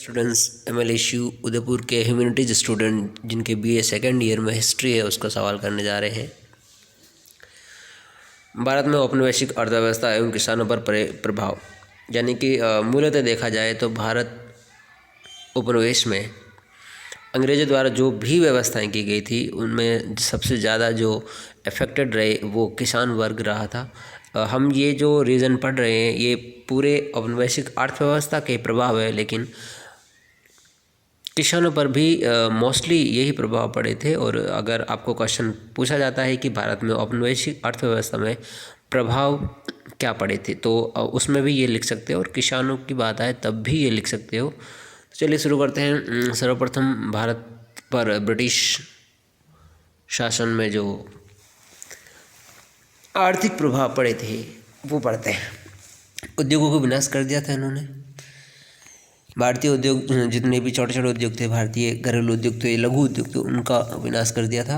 Students MLSU Udaipur के humanities student जिनके BA second year में हिस्ट्री है उसका सवाल करने जा रहे हैं। भारत में औपनिवेशिक अर्थव्यवस्था एवं किसानों पर प्रभाव, यानी कि मूलतः देखा जाए तो भारत उपनिवेश में अंग्रेज़ों द्वारा जो भी व्यवस्थाएं की गई थी उनमें सबसे ज़्यादा जो अफेक्टेड रहे वो किसान वर्ग रहा था। हम ये जो रीज़न पढ़ रहे हैं ये पूरे औपनिवेशिक अर्थव्यवस्था के प्रभाव है, लेकिन किसानों पर भी मोस्टली यही प्रभाव पड़े थे। और अगर आपको क्वेश्चन पूछा जाता है कि भारत में औपनिवेशिक अर्थव्यवस्था में प्रभाव क्या पड़े थे तो उसमें भी ये लिख सकते हो, और किसानों की बात आए तब भी ये लिख सकते हो। तो चलिए शुरू करते हैं। सर्वप्रथम भारत पर ब्रिटिश शासन में जो आर्थिक प्रभाव पड़े थे वो पढ़ते हैं। उद्योगों को विनाश कर दिया था इन्होंने। भारतीय उद्योग जितने भी छोटे छोटे उद्योग थे, भारतीय घरेलू उद्योग थे, लघु उद्योग थे, उनका विनाश कर दिया था।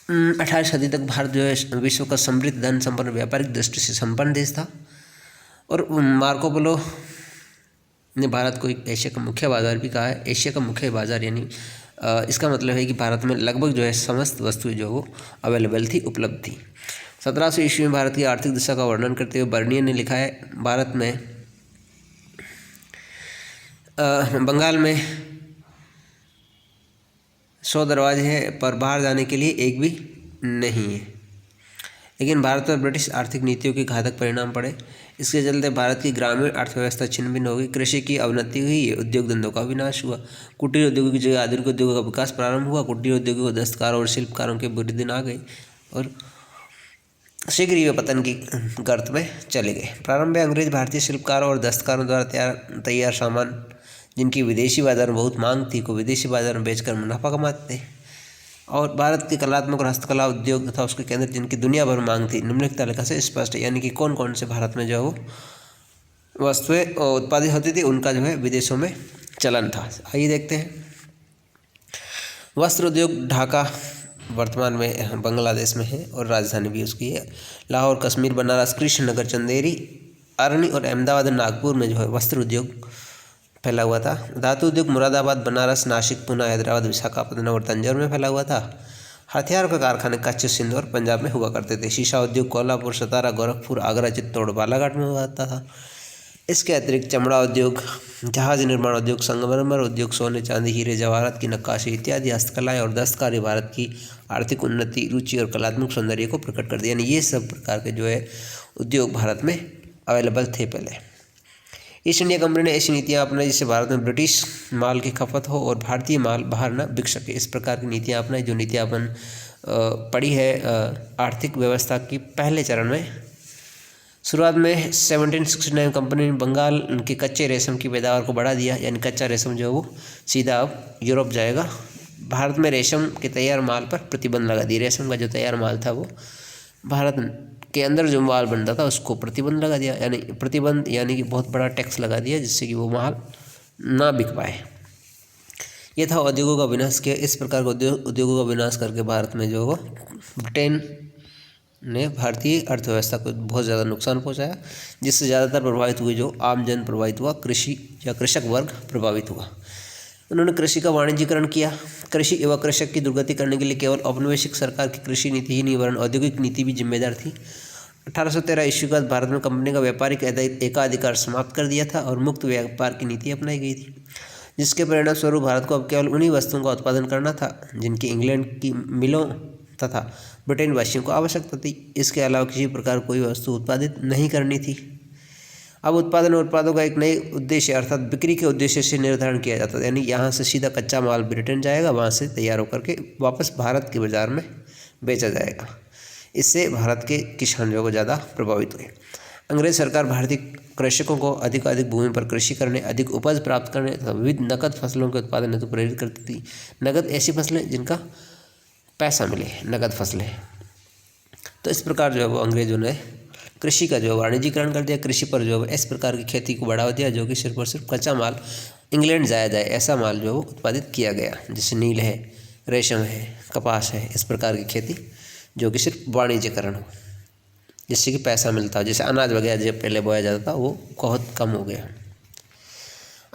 18वीं सदी तक भारत जो है विश्व का समृद्ध धन संपन्न व्यापारिक दृष्टि से संपन्न देश था, और मार्को पोलो ने भारत को एक एशिया का मुख्य बाजार भी कहा है। एशिया का मुख्य बाजार यानी इसका मतलब है कि भारत में लगभग जो है समस्त वस्तुएं जो वो अवेलेबल थी, उपलब्ध थी। 1700 ईस्वी में भारत की आर्थिक दशा का वर्णन करते हुए बर्नियर ने लिखा है, भारत में बंगाल में 100 दरवाजे हैं पर बाहर जाने के लिए एक भी नहीं है। लेकिन भारत पर ब्रिटिश आर्थिक नीतियों के घातक परिणाम पड़े। इसके चलते भारत की ग्रामीण अर्थव्यवस्था छिन्न भिन्न हो गई। कृषि की अवनति हुई, उद्योग धंधों का विनाश हुआ। कुटीर उद्योगों की जगह आधुनिक उद्योगों का विकास प्रारंभ हुआ। कुटीर उद्योगों को दस्तकारों और शिल्पकारों के बुरे दिन आ गए और शीघ्र ही वे पतन की गर्त में चले गए। प्रारंभ में अंग्रेज भारतीय शिल्पकारों और दस्तकारों द्वारा तैयार सामान जिनकी विदेशी बाजार में बहुत मांग थी को विदेशी बाजार में बेचकर मुनाफा कमाते थे। और भारत के कलात्मक और हस्तकला उद्योग तथा उसके केंद्र जिनकी दुनिया भर मांग थी निम्नलिखित तालिका से स्पष्ट है, यानी कि कौन कौन से भारत में जो वो वस्तुएं उत्पादित होती थी उनका जो है विदेशों में चलन था। आइए देखते हैं। वस्त्र उद्योग ढाका वर्तमान में बांग्लादेश में है और राजधानी भी उसकी है। लाहौर, कश्मीर, बनारस, कृष्णनगर, चंदेरी, अरनी और अहमदाबाद और नागपुर में जो है वस्त्र उद्योग फैला हुआ था। धातु उद्योग मुरादाबाद, बनारस, नासिक, पुणे, हैदराबाद, विशाखापट्टनम और तंजौर में फैला हुआ था। हथियारों के कारखाने कच्छ, सिंध और पंजाब में हुआ करते थे। शीशा उद्योग कोल्हापुर, सतारा, गोरखपुर, आगरा, चित्तौड़, बालाघाट में हुआ था। इसके अतिरिक्त चमड़ा उद्योग, जहाज निर्माण उद्योग, संगमरमर उद्योग, सोने चांदी, हीरे जवाहरात की नक्काशी इत्यादि हस्तकलाएँ और दस्तकारी भारत की आर्थिक उन्नति, रुचि और कलात्मक सौंदर्य को प्रकट कर दिया। यानी ये सब प्रकार के जो है उद्योग भारत में अवेलेबल थे पहले। ईस्ट इंडिया कंपनी ने ऐसी नीतियाँ अपनाई जिससे भारत में ब्रिटिश माल की खपत हो और भारतीय माल बाहर न बिक सके। इस प्रकार की नीतियाँ अपनाई जो नीतियाँ अपन पढ़ी है आर्थिक व्यवस्था की पहले चरण में। शुरुआत में 1769 कंपनी ने बंगाल के कच्चे रेशम की पैदावार को बढ़ा दिया, यानी कच्चा रेशम जो वो सीधा अब यूरोप जाएगा। भारत में रेशम के तैयार माल पर प्रतिबंध लगा दिया। रेशम का जो तैयार माल था वो भारत के अंदर जो माल बनता था उसको प्रतिबंध लगा दिया, यानी प्रतिबंध यानी कि बहुत बड़ा टैक्स लगा दिया जिससे कि वो माल ना बिक पाए। ये था उद्योगों का विनाश किया। इस प्रकार के उद्योगों का विनाश करके भारत में जो वो ब्रिटेन ने भारतीय अर्थव्यवस्था को बहुत ज़्यादा नुकसान पहुंचाया, जिससे ज़्यादातर प्रभावित हुए जो आम जन प्रभावित हुआ, कृषि या कृषक वर्ग प्रभावित हुआ। उन्होंने कृषि का वाणिज्यीकरण किया। कृषि एवं कृषक की दुर्गति करने के लिए केवल औपनिवेशिक सरकार की कृषि नीति ही नहीं वरन औद्योगिक नीति भी जिम्मेदार थी। 1813 ईस्वी के बाद भारत में कंपनी का व्यापारिक एकाधिकार समाप्त कर दिया था और मुक्त व्यापार की नीति अपनाई गई थी, जिसके परिणाम स्वरूप भारत को अब केवल उन्हीं वस्तुओं का उत्पादन करना था जिनकी इंग्लैंड की मिलों तथा ब्रिटेन वासियों को आवश्यकता थी। इसके अलावा किसी प्रकार कोई वस्तु उत्पादित नहीं करनी थी। अब उत्पादन और उत्पादों का एक नए उद्देश्य अर्थात बिक्री के उद्देश्य से निर्धारण किया जाता है, यानी यहाँ से सीधा कच्चा माल ब्रिटेन जाएगा, वहाँ से तैयार होकर के वापस भारत के बाज़ार में बेचा जाएगा। इससे भारत के किसान जो ज़्यादा प्रभावित हुए। अंग्रेज सरकार भारतीय कृषकों को अधिक भूमि पर कृषि करने, अधिक उपज प्राप्त करने तथा विविध नकद फसलों के उत्पादन हेतु प्रेरित करती थी। नकद ऐसी फसलें जिनका पैसा मिले, नकद फसलें। तो इस प्रकार जो है वो अंग्रेजों ने कृषि का जो वाणिज्यीकरण कर दिया। कृषि पर जो है इस प्रकार की खेती को बढ़ावा दिया जो कि सिर्फ और सिर्फ कच्चा माल इंग्लैंड जाया जाए ऐसा माल जो है वो उत्पादित किया गया, जैसे नील है, रेशम है, कपास है, इस प्रकार की खेती जो कि सिर्फ वाणिज्यीकरण हो, जिससे कि पैसा मिलता हो। जैसे अनाज वगैरह जो पहले बोया जाता था वो बहुत कम हो गया।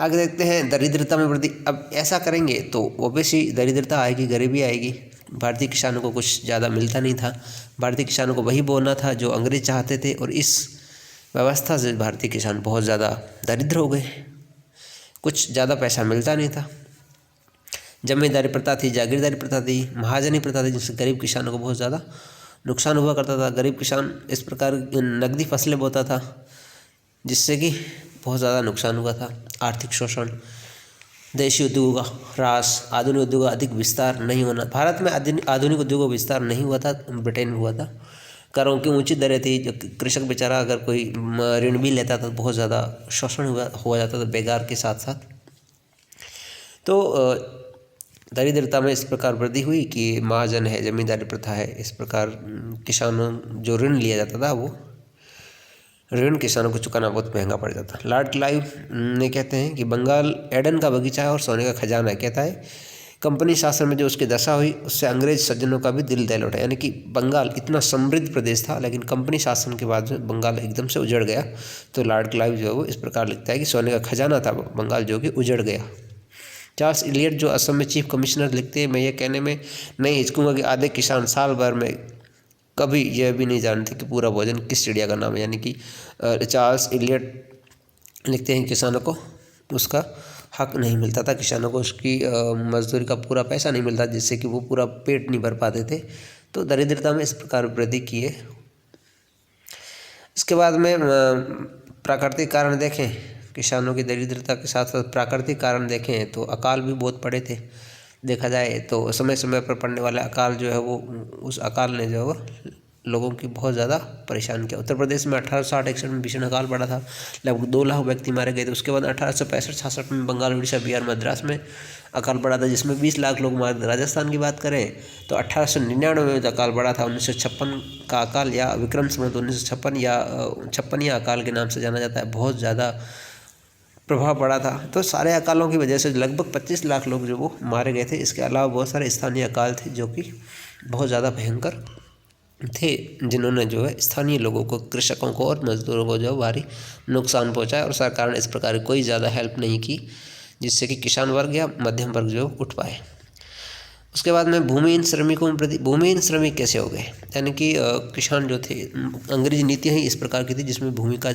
आगे देखते हैं दरिद्रता में वृद्धि। अब ऐसा करेंगे तो ओबीसी दरिद्रता आएगी, गरीबी आएगी। भारतीय किसानों को कुछ ज़्यादा मिलता नहीं था। भारतीय किसानों को वही बोना था जो अंग्रेज चाहते थे, और इस व्यवस्था से भारतीय किसान बहुत ज़्यादा दरिद्र हो गए। कुछ ज़्यादा पैसा मिलता नहीं था। जमींदारी प्रथा थी, जागीरदारी प्रथा थी, महाजनी प्रथा थी, जिससे गरीब किसानों को बहुत ज़्यादा नुकसान हुआ करता था। गरीब किसान इस प्रकार नकदी फसलें बोता था, जिससे कि बहुत ज़्यादा नुकसान हुआ था। आर्थिक शोषण, देशी उद्योगों का ह्रास, आधुनिक उद्योगों का अधिक विस्तार नहीं होना। भारत में आधुनिक उद्योगों का विस्तार नहीं हुआ था, ब्रिटेन में हुआ था। करों की ऊंची दरें थी, जो कृषक बेचारा अगर कोई ऋण भी लेता था तो बहुत ज़्यादा शोषण हुआ जाता था बेगार के साथ साथ। तो दरिद्रता में इस प्रकार वृद्धि हुई कि महाजन है, जमींदारी प्रथा है, इस प्रकार किसानों जो ऋण लिया जाता था वो ऋण किसानों को चुकाना बहुत महंगा पड़ जाता है। लॉर्ड क्लाइव ने कहते हैं कि बंगाल एडन का बगीचा है और सोने का खजाना है। कहता है कंपनी शासन में जो उसकी दशा हुई उससे अंग्रेज सज्जनों का भी दिल दहल उठा। यानी कि बंगाल इतना समृद्ध प्रदेश था, लेकिन कंपनी शासन के बाद में बंगाल एकदम से उजड़ गया। तो लॉर्ड क्लाइव जो है वो इस प्रकार लिखता है कि सोने का खजाना था बंगाल, जो कि उजड़ गया। चार्ल्स इलियट जो असम में चीफ कमिश्नर लिखते हैं, मैं ये कहने में नहीं हिचकूंगा कि आधे किसान साल भर में कभी यह भी नहीं जानते कि पूरा भोजन किस चिड़िया का नाम है। यानी कि चार्ल्स इलियट लिखते हैं किसानों को उसका हक नहीं मिलता था, किसानों को उसकी मजदूरी का पूरा पैसा नहीं मिलता, जिससे कि वो पूरा पेट नहीं भर पाते थे। तो दरिद्रता में इस प्रकार वृद्धि की है। इसके बाद में प्राकृतिक कारण देखें, किसानों की दरिद्रता के साथ साथ प्राकृतिक कारण देखें तो अकाल भी बहुत पड़े थे। देखा जाए तो समय समय पर पड़ने वाले अकाल जो है वो, उस अकाल ने जो है वो लोगों की बहुत ज़्यादा परेशान किया। उत्तर प्रदेश में 1860-61 में भीषण अकाल पड़ा था, लगभग 2 लाख व्यक्ति मारे गए थे। उसके बाद 1865-66 में बंगाल, उड़ीसा, बिहार, मद्रास में अकाल पड़ा था, जिसमें 20 लाख लोग मारे। राजस्थान की बात करें तो 1899 में अकाल पड़ा था। 1956 का अकाल या विक्रम संवत 1956 या 56 अकाल के नाम से जाना जाता है, बहुत ज़्यादा प्रभाव पड़ा था। तो सारे अकालों की वजह से लगभग 25 लाख लोग जो वो मारे गए थे। इसके अलावा बहुत सारे स्थानीय अकाल थे जो कि बहुत ज़्यादा भयंकर थे, जिन्होंने जो है स्थानीय लोगों को, कृषकों को और मजदूरों को जो भारी नुकसान पहुंचाया, और सरकार ने इस प्रकार कोई ज़्यादा हेल्प नहीं की, जिससे कि किसान वर्ग या मध्यम वर्ग जो उठ पाए। उसके बाद में भूमिहीन श्रमिकों में वृद्धि। भूमिहीन श्रमिक कैसे हो गए? यानी कि किसान जो थे, अंग्रेजी नीतियाँ ही इस प्रकार की थी जिसमें भूमि का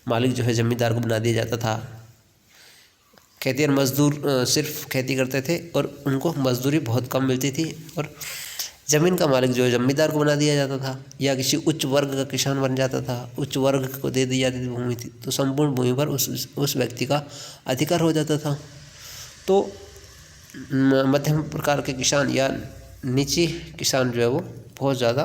मालिक जो है जमींदार को बना दिया जाता था। खेतिहर मजदूर सिर्फ खेती करते थे और उनको मजदूरी बहुत कम मिलती थी, और ज़मीन का मालिक जो है जमींदार को बना दिया जाता था, या किसी उच्च वर्ग का किसान बन जाता था, उच्च वर्ग को दे दी जाती थी भूमि थी, तो संपूर्ण भूमि पर उस व्यक्ति का अधिकार हो जाता था। तो मध्यम प्रकार के किसान या नीची किसान जो है वो बहुत ज़्यादा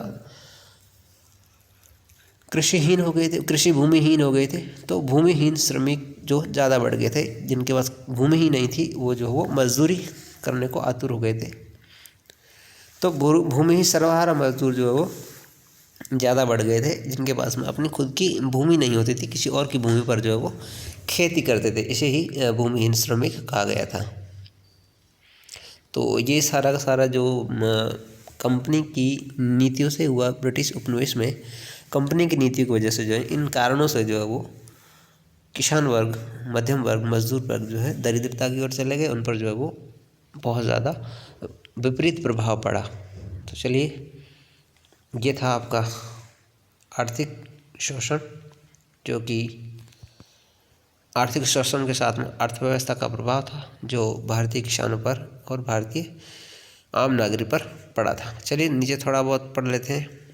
कृषिहीन हो गए थे, कृषि भूमिहीन हो गए थे। तो भूमिहीन श्रमिक जो ज़्यादा बढ़ गए थे, जिनके पास भूमि ही नहीं थी वो जो वो मजदूरी करने को आतुर हो गए थे। तो भूमि ही सर्वहारा मजदूर जो है वो ज़्यादा बढ़ गए थे, जिनके पास में अपनी खुद की भूमि नहीं होती थी, किसी और की भूमि पर जो है वो खेती करते थे। इसे ही भूमिहीन श्रमिक कहा गया था। तो ये सारा का सारा जो कंपनी की नीतियों से हुआ, ब्रिटिश उपनिवेश में कंपनी की नीति की वजह से जो है, इन कारणों से जो है वो किसान वर्ग, मध्यम वर्ग, मजदूर वर्ग जो है दरिद्रता की ओर चले गए। उन पर जो है वो बहुत ज़्यादा विपरीत प्रभाव पड़ा। तो चलिए, ये था आपका आर्थिक शोषण, जो कि आर्थिक शोषण के साथ में अर्थव्यवस्था का प्रभाव था, जो भारतीय किसानों पर और भारतीय आम नागरिक पर पड़ा था। चलिए नीचे थोड़ा बहुत पढ़ लेते हैं।